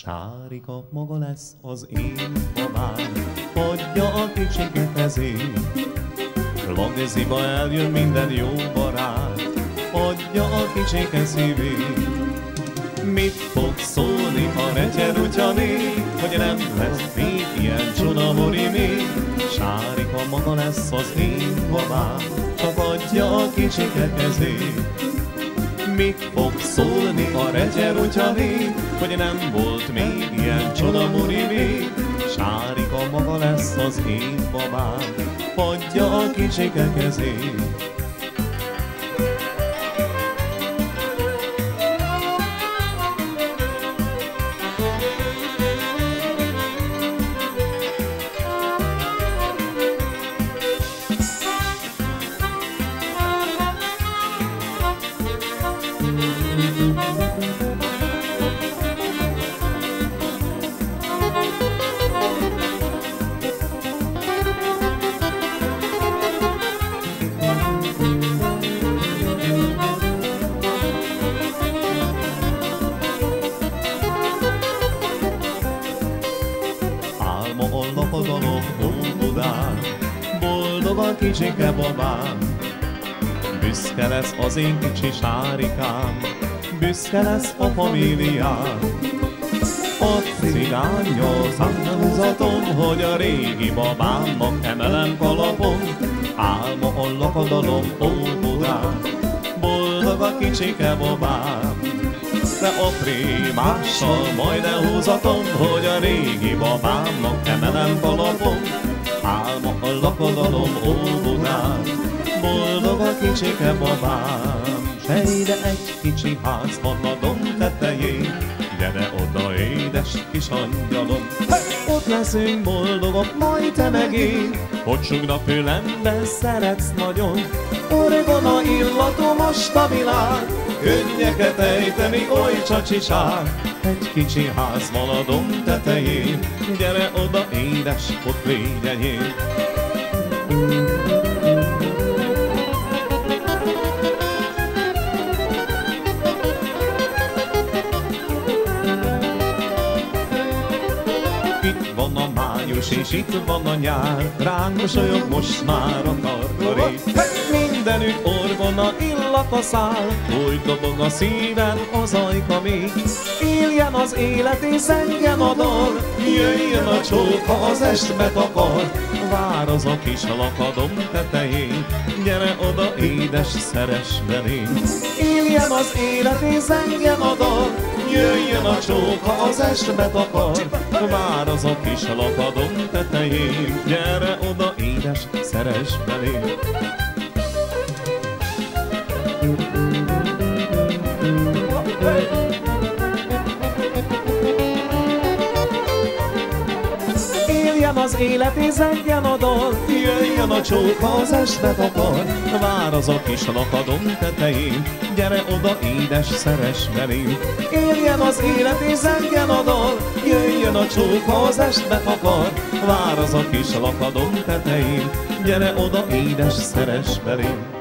Sárika maga lesz az én babám, hagyja a kicsiket ezért. Lagziba eljön minden jó barát, adja a kicsike szívét. Mit fog szólni, ha recser utyané, hogy nem lesz még ilyen csodamori még? Sárika maga lesz az én babám, csak adja a kicsike kezét. Mit fog szólni, ha recser utyané, hogy nem volt még ilyen csodamori még? Sárika maga lesz az én babám, adja a kicsike kezét. Lakodalom Óbudán, boldog a kicsike babám. Büszke lesz az én kicsi Sárikám, büszke lesz a famíliám. A cigányjal számhúzatom, hogy a régi babámnak emelem kalapom. Álma a lakodalom Óbudán, boldog a kicsike babám. De a prémással majd elhúzatom, hogy a régi babámnak emelem kalapom. Álma a lakodalom Óbudán, boldog a kicsike babám. Sej, de egy kicsi ház van a domb tetején, gyere oda, édes kis angyalom. Ott leszünk boldogok, majd te meg én, hogy sugna fülembe szeretsz nagyon. Orgona illatú most a világ, könnyeket ejteni oly csacsiság. Egy kicsi ház van a domb tetején, gyere oda, édes, ott légy enyém. Itt van a május és itt van a nyár, ránk mosolyog most már a karkaré. Mindenütt orgona illata száll, úgy dobog a szívem az ajka még. Éljen az élet és zengjen a dal, jöjjön a csók, ha az estbe takar. Vár az a kis lakadom tetején, gyere oda, édes, szeress velém. Éljen az élet és zengjen a dal, jöjjön a csók, ha az estbe takar. Vár az a kis lakadom tetején, gyere oda, édes, szeress velém. Éljen az élet és zengjen a dal, jöjjön a csók, ha az estbe takar. Vár az a kis lakadom tetején, gyere oda, édes, szeress velém. Éljen az élet és zengjen a dal, jöjjön a csók, ha az estbe takar. Vár az a kis lakadom tetején, gyere oda, édes, szeress velém.